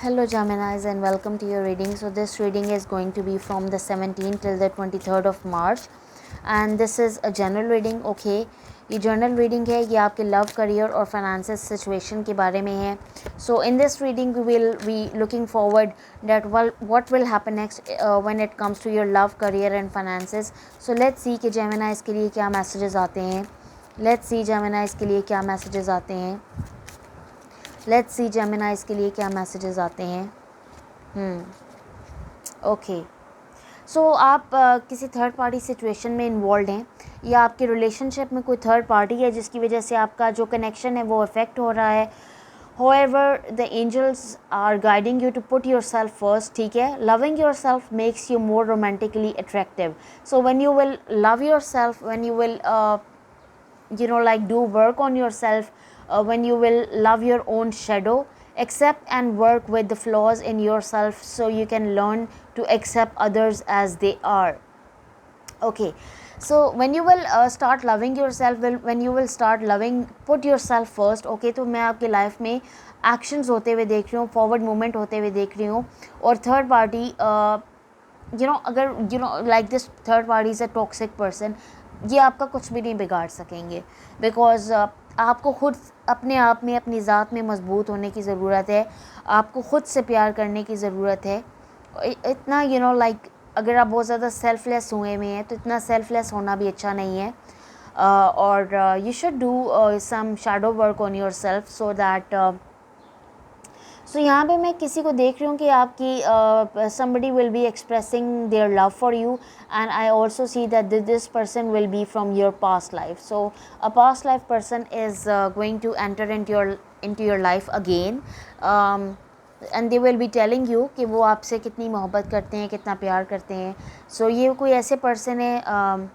Hello Geminis and welcome to your reading. So this reading is going to be from the 17th till the 23rd of March and this is a general reading. Okay, ये general reading है, ये आपके love career और financial situation के बारे में है. So in this reading we will be looking forward that what will happen next when it comes to your love career and finances. So let's see कि Geminis के लिए क्या messages आते हैं. लेट्स सी जेमिनाइज के लिए क्या मैसेजेस आते हैं. लेट्स सी जेमिनाइज के लिए क्या मैसेजेस आते हैं. ओके, सो आप किसी थर्ड पार्टी सिचुएशन में इन्वॉल्व हैं या आपके रिलेशनशिप में कोई थर्ड पार्टी है जिसकी वजह से आपका जो कनेक्शन है वो अफेक्ट हो रहा है. However, the angels are guiding you to put yourself first. ठीक है, loving yourself makes you more romantically attractive. So when you will love yourself, when you will like do work on yourself, when you will love your own shadow, accept and work with the flaws in yourself so you can learn to accept others as they are. Okay, so when you will start loving yourself, when you will start loving, put yourself first. Okay, तो मैं आपकी life में actions होते हुए देख रही हूँ, forward movement होते हुए देख रही हूँ. और थर्ड पार्टी अगर like this third party is a toxic person, ये आपका कुछ भी नहीं बिगाड़ सकेंगे. बिकॉज आपको खुद अपने आप में, अपनी ज़ात में मजबूत होने की ज़रूरत है. आपको खुद से प्यार करने की ज़रूरत है. इतना लाइक अगर आप बहुत ज़्यादा सेल्फलेस हुए में हैं तो इतना सेल्फलेस होना भी अच्छा नहीं है. और you should do some shadow work on yourself so that so यहाँ पे मैं किसी को देख रही हूँ कि आपकी somebody will be expressing their love for you, and I also see that this person will be from your past life. So a past life person is going to enter into your life again, and they will be telling you कि वो आपसे कितनी मोहब्बत करते हैं, कितना प्यार करते हैं. So ये कोई ऐसे पर्सन है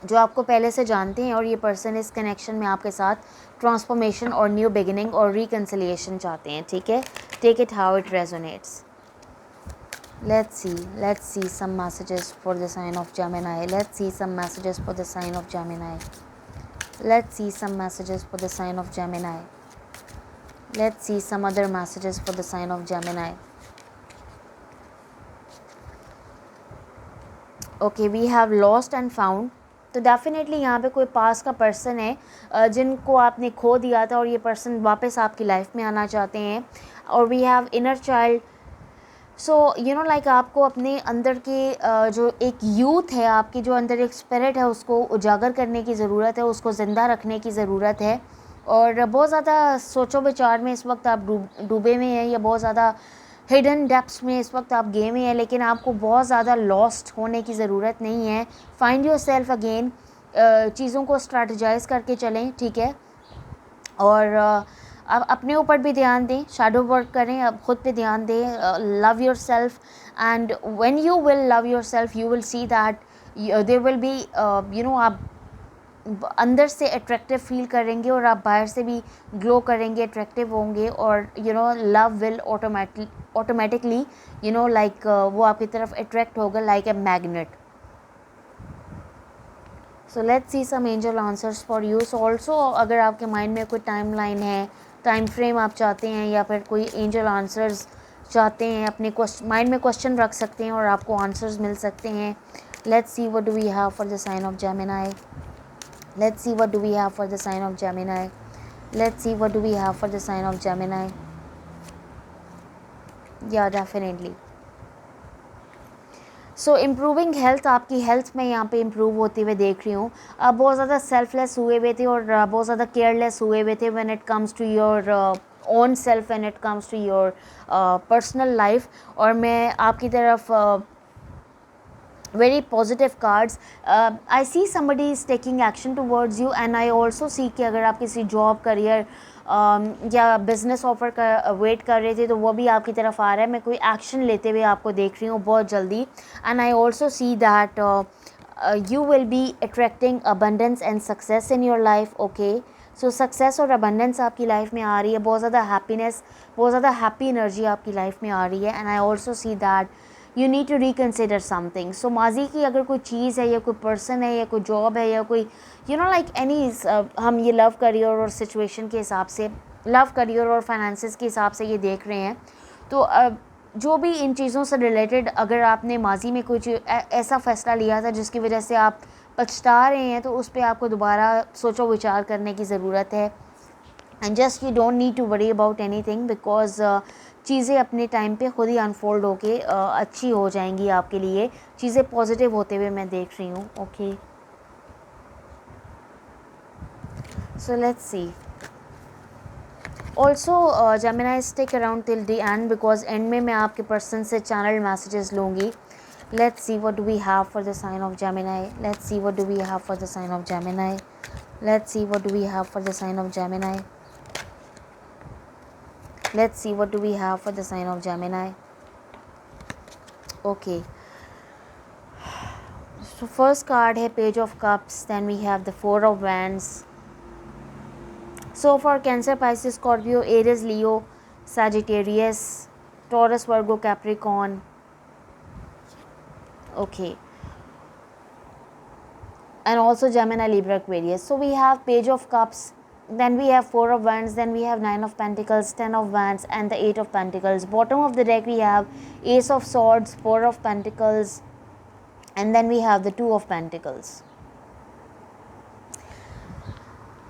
जो आपको पहले से जानते हैं और ये पर्सन इस कनेक्शन में आपके साथ ट्रांसफॉर्मेशन और न्यू बिगिनिंग और रिकन्सिलिएशन चाहते हैं. ठीक है, take it how it resonates. Let's see some messages for the sign of Gemini. Let's see some messages for the sign of Gemini. Let's see some messages for the sign of Gemini. Let's see some other messages for the sign of Gemini. Okay, we have lost and found. तो definitely यहाँ पे कोई पास का person है जिनको आपने खो दिया था और ये पर्सन वापस आपकी लाइफ में आना चाहते हैं. और we have inner child. So like आपको अपने अंदर के जो एक यूथ है, आपकी जो अंदर एक स्पिरिट है, उसको उजागर करने की ज़रूरत है, उसको ज़िंदा रखने की ज़रूरत है. और बहुत ज़्यादा सोचो विचार में इस वक्त आप डूबे में हैं या बहुत ज़्यादा हिडन डेप्थ्स में इस वक्त आप गए में हैं, लेकिन आपको बहुत ज़्यादा लॉस्ट होने की ज़रूरत नहीं है. Find your self again. चीज़ों को स्ट्रैटेजाइज करके चलें. ठीक है, और आप अपने ऊपर भी ध्यान दें, शैडो वर्क करें, आप खुद पे ध्यान दें. Love yourself, and when you will love yourself you will see that there will be आप अंदर से अट्रैक्टिव फील करेंगे और आप बाहर से भी ग्लो करेंगे, अट्रैक्टिव होंगे. और लव विल ऑटोमेटिकली लाइक वो आपकी तरफ अट्रैक्ट होगा like a magnet. So let's see some angel answers for you. So also अगर आपके माइंड में कोई टाइम लाइन है, टाइम फ्रेम आप चाहते हैं या फिर कोई एंजल आंसर्स चाहते हैं, अपने माइंड में क्वेश्चन रख सकते हैं और आपको आंसर्स मिल सकते हैं. Let's see what do we have for the sign of Gemini. Let's see what do we have for the sign of Gemini. Let's see what do we have for the sign of Gemini. Yeah, definitely. So improving health, आपकी health में यहाँ पे improve होते हुए देख रही हूँ. आप बहुत ज़्यादा सेल्फलेस हुए हुए थे और बहुत ज़्यादा केयरलेस हुए हुए थे when it comes to your own self, when it comes to your personal life. और मैं आपकी तरफ very positive cards. I see somebody is taking action towards you, and I also see कि अगर आप किसी जॉब, करियर या business offer का वेट कर रहे थे तो वो भी आपकी तरफ आ रहा है. मैं कोई एक्शन लेते हुए आपको देख रही हूँ बहुत जल्दी. And I also see that you will be attracting abundance and success in your life. Okay, so success और अबंडेंस आपकी लाइफ में आ रही है. बहुत ज़्यादा हैप्पीनेस, बहुत ज़्यादा हैप्पी एनर्जी आपकी लाइफ में आ रही है. And I also see that you need to reconsider something. So माजी की अगर कोई चीज़ है या कोई पर्सन है या कोई जॉब है या कोई लाइक एनी, हम ये लव करियर और सिचुएशन के हिसाब से, लव करियर और फाइनेंसिस के हिसाब से ये देख रहे हैं. तो जो भी इन चीज़ों से रिलेटेड अगर आपने माजी में कुछ ऐसा फ़ैसला लिया था जिसकी वजह से आप पछता रहे हैं, तो उस पर आपको दोबारा सोचो विचार करने की ज़रूरत है। And just you don't need to worry about anything, because चीज़ें अपने टाइम पे खुद ही अनफोल्ड होके अच्छी हो जाएंगी आपके लिए। चीज़ें पॉजिटिव होते हुए मैं देख रही हूँ। Okay, so let's see. Also Gemini stick around till the end, because end में मैं आपके पर्सन से चैनल मैसेजेस लूँगी। Let's see what do we have for the sign of Gemini. Let's see what do we have for the sign of Gemini. Let's see what do we have for the sign of Gemini. Let's see what do we have for the sign of Gemini. Okay, so first card है Page of Cups, then we have the Four of Wands. So for Cancer, Pisces, Scorpio, Aries, Leo, Sagittarius, Taurus, Virgo, Capricorn. Okay, and also Gemini, Libra, Aquarius. So we have Page of Cups, then we have Four of Wands, then we have Nine of Pentacles, Ten of Wands, and the Eight of Pentacles. Bottom of the deck we have Ace of Swords, Four of Pentacles, and then we have the Two of Pentacles.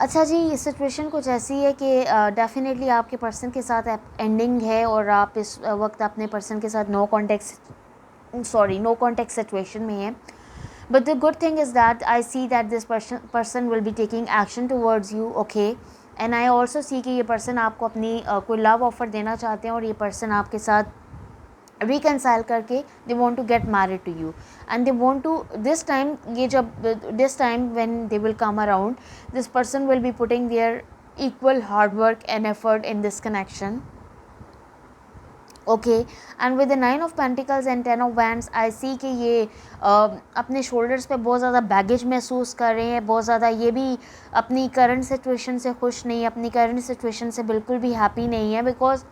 अच्छा जी, situation कुछ ऐसी है कि definitely आपके person के साथ ending है और आप इस वक्त अपने पर्सन के साथ नो कॉन्टेक्ट सिचुएशन में है। But the good thing is that I see that this person will be taking action towards you, okay? And I also see कि ये person आपको अपनी कोई लव ऑफ़र देना चाहते हैं और ये person आपके साथ reconcile करके they want to get married to you, and they want to this time when they will come around, this person will be putting their equal hard work and effort in this connection. Okay, and with the nine of pentacles and ten of wands I see कि ये अपने shoulders पे बहुत ज़्यादा baggage महसूस कर रहे हैं, बहुत ज़्यादा ये भी अपनी करंट सिचुएशन से खुश नहीं है, अपनी करंट सिचुएशन से बिल्कुल भी हैप्पी नहीं है, बिकॉज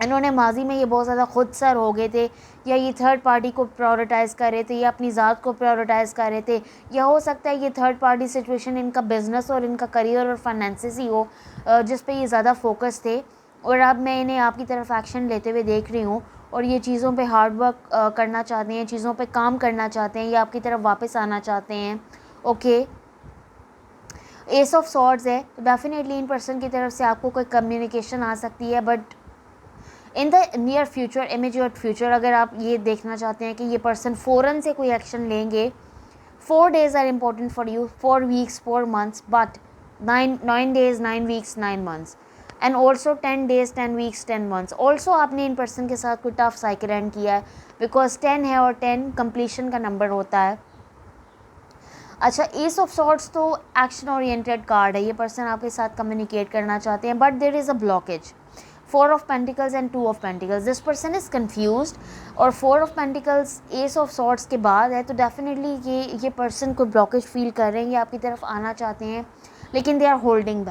इन्होंने माजी में ये बहुत ज़्यादा खुद सर हो गए थे, या ये थर्ड पार्टी को प्रायोरिटाइज़ कर रहे थे, या अपनी ज़ात को प्रायोरिटाइज़ कर रहे थे, या हो सकता है ये थर्ड पार्टी सिचुएशन इनका बिज़नेस और इनका करियर और फाइनेंसेस ही हो जिस पे ये ज़्यादा फोकस थे, और अब मैं इन्हें आपकी तरफ एक्शन लेते हुए देख रही हूँ और ये चीज़ों पे हार्ड वर्क करना चाहते हैं, चीज़ों पे काम करना चाहते हैं, ये आपकी तरफ वापस आना चाहते हैं। ओके, एस ऑफ सॉर्ड्स है, तो डेफिनेटली इन पर्सन की तरफ से आपको कोई कम्युनिकेशन आ सकती है, but in the near future, immediate future, अगर आप ये देखना चाहते हैं कि ये पर्सन फ़ौरन से कोई एक्शन लेंगे, 4 days are important for you, 4 weeks 4 months, but 9 days 9 weeks 9 months, and also 10 days 10 weeks 10 months। Also आपने इन पर्सन के साथ कोई टफ साइकिल एंड किया है, बिकॉज 10 है और 10 कंप्लीशन का नंबर होता है। अच्छा, एस ऑफ सॉर्ड्स तो एक्शन ओरिएंटेड कार्ड है, ये पर्सन आपके साथ कम्युनिकेट करना चाहते हैं, but there is a blockage. 4 of Pentacles and 2 of Pentacles, this person is confused, और 4 of Pentacles ace of swords के बाद है, तो डेफिनेटली ये पर्सन कोई ब्लॉकेज फील कर रहे हैं, ये आपकी तरफ आना चाहते हैं, लेकिन they are holding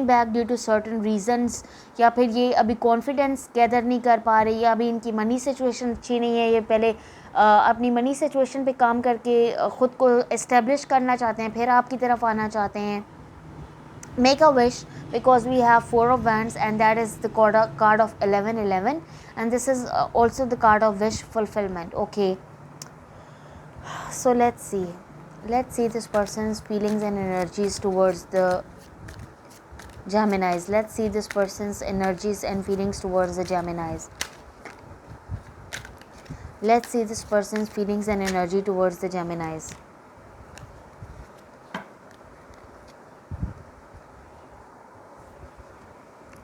back due to certain reasons, या फिर ये अभी कॉन्फिडेंस गैदर नहीं कर पा रहे, या अभी इनकी मनी सिचुएशन अच्छी नहीं है, ये पहले अपनी मनी सिचुएशन पे काम करके ख़ुद को इस्टेब्लिश करना चाहते हैं, फिर आपकी तरफ आना चाहते हैं। Make a wish, because we have 4 of Wands, and that is the card of 1111, and this is also the card of wish fulfillment. Okay, so let's see this person's feelings and energies towards the Geminis. Let's see this person's energies and feelings towards the Geminis. Let's see this person's feelings and energy towards the Geminis.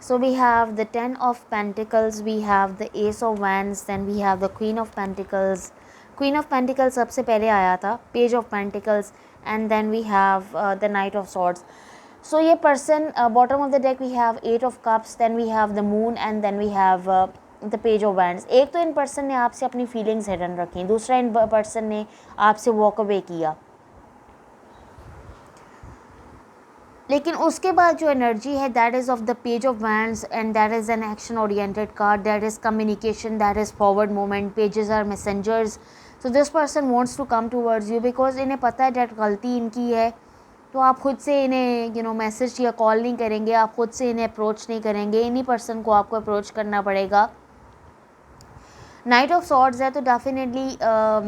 So we have the 10 of Pentacles, we have the Ace of Wands, then we have the Queen of Pentacles. Queen of Pentacles सबसे पहले आया था, Page of Pentacles, and then we have the Knight of Swords. So ये person, bottom of the deck we have 8 of Cups, then we have the Moon, and then we have the Page of Wands. एक तो इन person ने आपसे अपनी feelings hidden रखी, दूसरा इन person ने आपसे walk away किया, लेकिन उसके बाद जो एनर्जी है that is of the page of wands, and that is an action oriented card, that is communication, that is forward movement, pages are messengers. So this person wants to come towards you, because इन्हें पता है that गलती इनकी है, तो आप खुद से इन्हें मैसेज या कॉल नहीं करेंगे, आप खुद से इन्हें अप्रोच नहीं करेंगे, इन्हीं पर्सन को आपको अप्रोच करना पड़ेगा। नाइट ऑफ सॉर्ड्स है तो डेफिनेटली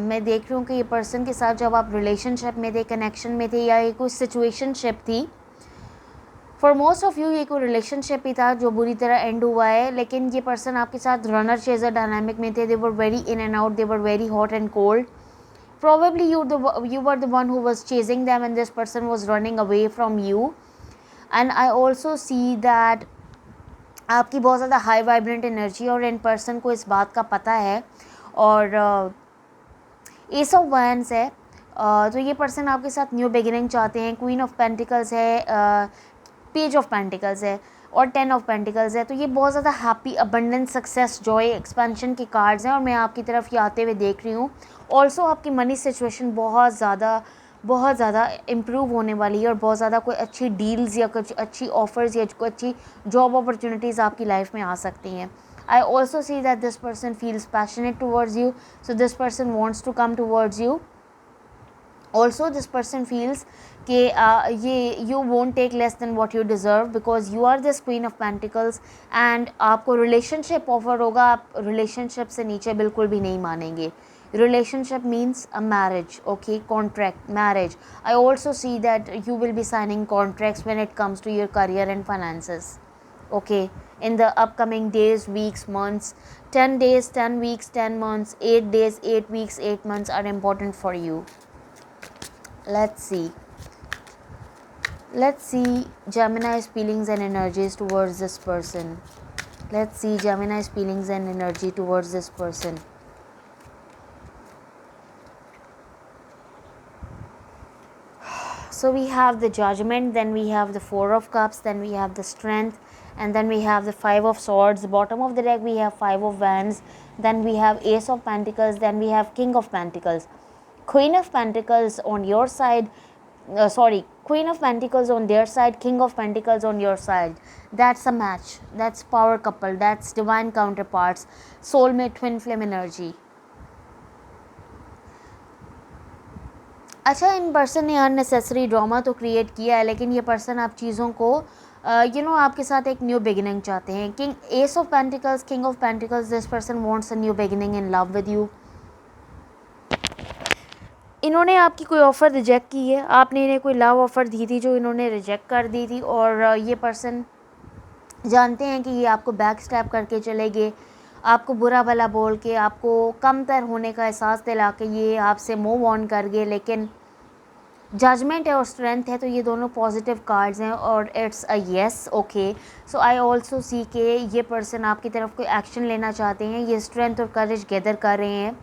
मैं देख रही हूँ कि ये पर्सन के साथ जब आप रिलेशनशिप में थे, कनेक्शन में थे, या ये कोई सिचुएशनशिप थी, फॉर मोस्ट ऑफ यू ये कोई रिलेशनशिप ही था जो बुरी तरह एंड हुआ है, लेकिन ये पर्सन आपके साथ रनर चेजर डायनामिक में थे। They were very in and out, they were very hot and cold. Probably you were the one who was chasing them and this person was running away from you. And I also see that आपकी बहुत ज़्यादा high vibrant energy और in person को इस बात का पता है। और एस ऑफ वैंड्स है, तो ये पर्सन आपके साथ न्यू बिगिनिंग चाहते हैं। क्वीन ऑफ पेंटिकल्स है, पेज ऑफ पेंटिकल्स है और 10 ऑफ पेंटिकल्स है। तो ये बहुत ज़्यादा happy, abundance, success, Joy, expansion के कार्ड्स हैं और मैं आपकी तरफ ये आते हुए देख रही हूँ। ऑल्सो आपकी मनी सिचुएशन बहुत ज़्यादा इम्प्रूव होने वाली है और बहुत ज़्यादा कोई अच्छी डील्स या कुछ अच्छी ऑफर्स या कोई अच्छी जॉब अपॉर्चुनिटीज़ आपकी लाइफ में आ सकती हैं। I also see that this person feels passionate towards you, so this person wants to come towards you. Also this person feels कि ये you won't take less than what you deserve because you are this queen of pentacles and आपको relationship offer होगा, आप relationship से नीचे बिल्कुल भी नहीं मानेंगे। Relationship means a marriage, okay, contract, marriage. I also see that you will be signing contracts when it comes to your career and finances, okay, in the upcoming days, weeks, months. 10 days, 10 weeks, 10 months, 8 days, 8 weeks, 8 months are important for you. Let's see Gemini's feelings and energies towards this person. Let's see Gemini's feelings and energy towards this person. So we have the Judgment, then we have the Four of Cups, then we have the Strength, and then we have the Five of Swords. Bottom of the deck we have Five of Wands, then we have Ace of Pentacles, then we have King of Pentacles. Queen of Pentacles on your side, Queen of Pentacles on their side, King of Pentacles on your side. That's a match, that's power couple, that's divine counterparts, soulmate, twin flame energy. अच्छा, in person ने unnecessary drama तो create किया है, लेकिन ये person आप चीज़ों को आपके साथ एक न्यू बिगिनिंग चाहते हैं। King, S of pentacles, king of pentacles, this person wants a new beginning in love with you. इन्होंने आपकी कोई ऑफ़र रिजेक्ट की है, आपने इन्हें कोई लव ऑफ़र दी थी जो इन्होंने रिजेक्ट कर दी थी, और ये पर्सन जानते हैं कि ये आपको बैक स्टैप करके चले गए, आपको बुरा भला बोल के, आपको कमतर होने का एहसास दिला के ये आपसे मूव ऑन कर गए। लेकिन जजमेंट है और स्ट्रेंथ है, तो ये दोनों पॉजिटिव कार्ड्स हैं और it's a yes, okay. So I also सी के ये पर्सन आपकी तरफ कोई एक्शन लेना चाहते हैं, ये स्ट्रेंथ और करेज गैदर कर रहे हैं,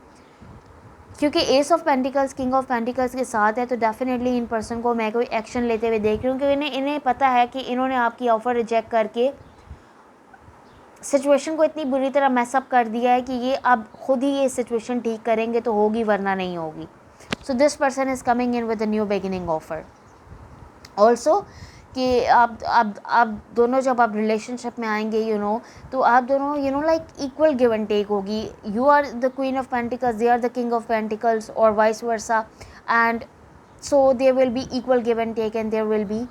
क्योंकि S of pentacles, king of pentacles के साथ है। तो डेफिनेटली इन पर्सन को मैं कोई एक्शन लेते हुए देख रही हूँ, क्योंकि इन्हें पता है कि इन्होंने आपकी ऑफ़र रिजेक्ट करके सिचुएशन को इतनी बुरी तरह मैसअप कर दिया है कि ये अब खुद ही ये सिचुएशन ठीक करेंगे तो होगी, वरना नहीं होगी। सो this person is coming in with a new beginning offer. Also कि आप दोनों जब आप रिलेशनशिप में आएंगे, तो आप दोनों like equal give and take होगी। You are the queen of pentacles, they are the king of pentacles, और vice versa, and so there will be equal give and take, and there will be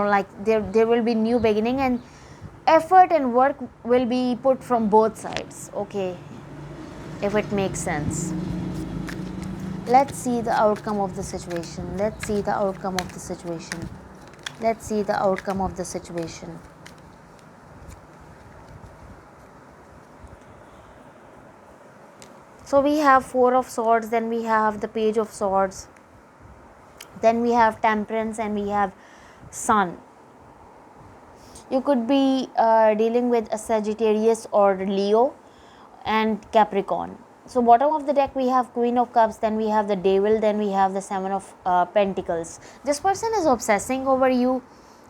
like there will be new beginning, and effort and work will be put from both sides, okay, if it makes sense. Let's see the outcome of the situation. Let's see the outcome of the situation. Let's see the outcome of the situation. So we have Four of Swords, then we have the Page of Swords, then we have Temperance, and we have Sun. You could be dealing with a Sagittarius or Leo and Capricorn. So bottom of the deck we have Queen of Cups, then we have the Devil, then we have the Seven of Pentacles. This person is obsessing over you,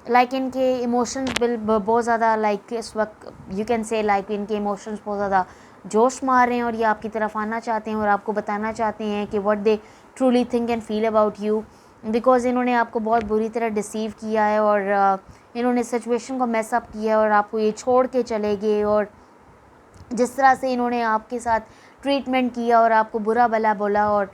like इनके emotions बहुत ज़्यादा like इस वक्त you can say like इनके emotions बहुत ज़्यादा जोश मार रहे हैं और ये आपकी तरफ आना चाहते हैं और आपको बताना चाहते हैं कि what they truly think and feel about you, because इन्होंने आपको बहुत बुरी तरह डिसीव किया है और इन्होंने सिचुएशन को मैसअप किया है और आपको ये छोड़ के चले गए, और जिस तरह से इन्होंने आपके साथ ट्रीटमेंट किया और आपको बुरा भला बोला, और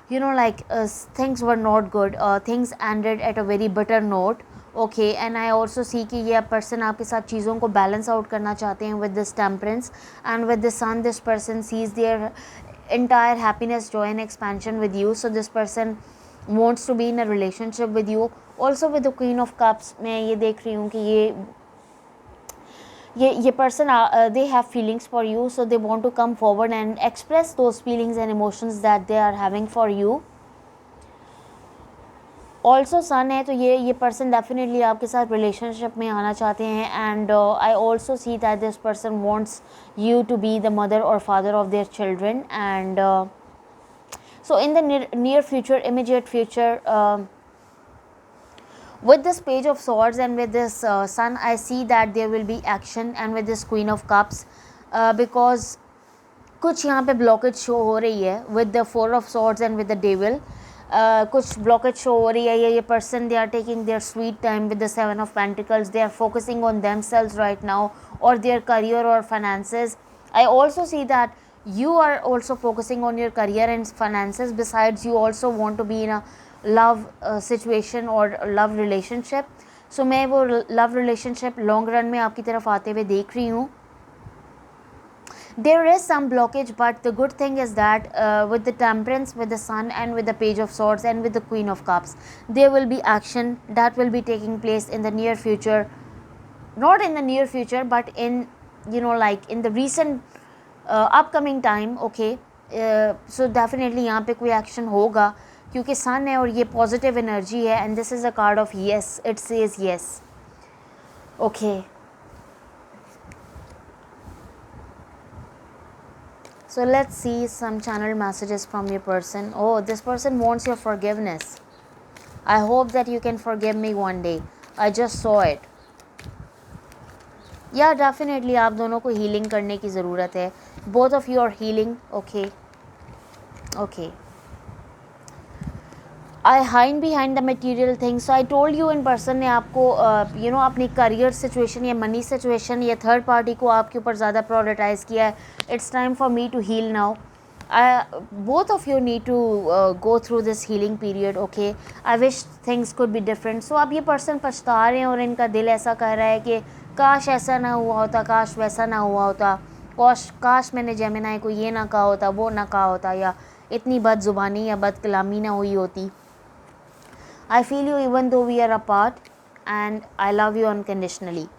things were not good, things ended at a very bitter note. Okay, and I also सी कि ये पर्सन आपके साथ चीज़ों को बैलेंस आउट करना चाहते हैं with this temperance and with this sun. This person sees their entire happiness, joy and expansion with you. So this person wants to be in a relationship with you. Also with the Queen of Cups, मैं ये देख रही हूँ कि ये person they have feelings for you, so they want to come forward and express those feelings and emotions that they are having for you. Also sun है, तो ये पर्सन डेफिनेटली आपके साथ रिलेशनशिप में आना चाहते हैं. And I also see that this person wants you to be the mother और father of their children. And so in the near future, immediate future, with this page of swords and with this sun, I see that there will be action. And with this Queen of Cups, because कुछ यहाँ पे blockage show हो रही है with the Four of Swords and with the Devil. कुछ blockage show हो रही है. ये person they are taking their sweet time with the seven of pentacles. They are focusing on themselves right now, और their career और finances. I also see that you are also focusing on your career and finances. Besides, you also want to be in a love situation or love relationship. So मैं वो love relationship long run में आपकी तरफ आते हुए देख रही हूँ. There is some blockage, but the good thing is that with the temperance, with the sun and with the page of swords and with the Queen of Cups, there will be action that will be taking place in the near future. Not in the near future, but in in the recent upcoming time. Okay, so definitely यहाँ पे कोई action होगा क्योंकि sun है और ये positive energy है. And this is a card of yes. It says yes. Okay. So let's see some channel messages from your person. Oh, this person wants your forgiveness. I hope that you can forgive me one day. I just saw it. Yeah, definitely आप दोनों को healing करने की ज़रूरत है. Both of you are healing. Okay. Okay. I hide behind the material things. So I told you in person ने आपको अपनी career situation या money situation या third party को आपके ऊपर ज़्यादा prioritize किया है. It's time for me to heal now. Both of you need to go through this healing period. Okay, I wish things could be different. So अब ये person पछता रहे हैं और इनका दिल ऐसा कह रहा है कि काश ऐसा ना हुआ होता, काश वैसा ना हुआ होता, काश मैंने जेमिनाई को ये ना कहा होता, वो ना कहा होता, या इतनी बदजुबानी या बद कलामी ना हुई होती. I feel you even though we are apart, and I love you unconditionally.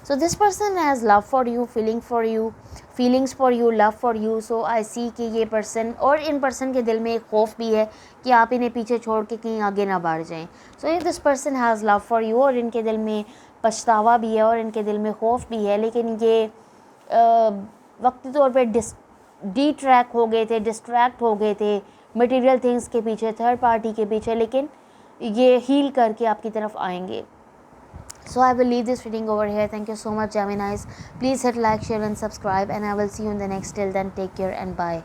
So this person has love for you, feeling for you, feelings for you, love for you. So I see कि ये person और इन person के दिल में एक खौफ भी है कि आप इन्हें पीछे छोड़ के कहीं आगे ना बढ़ जाएं. So this person has love for you और इनके दिल में पछतावा भी है और इनके दिल में खौफ भी है. लेकिन ये वक्ती तौर पे डिट्रैक्ट हो गए थे, डिस्ट्रैक्ट हो गए थे मटेरियल थिंग्स के पीछे, थर्ड पार्टी के पीछे, लेकिन ये हील करके आपकी तरफ आएंगे. So I will leave this reading over here. Thank you so much, Geminis. Please hit like, share and subscribe, and I will see you in the next. Till then, take care and bye.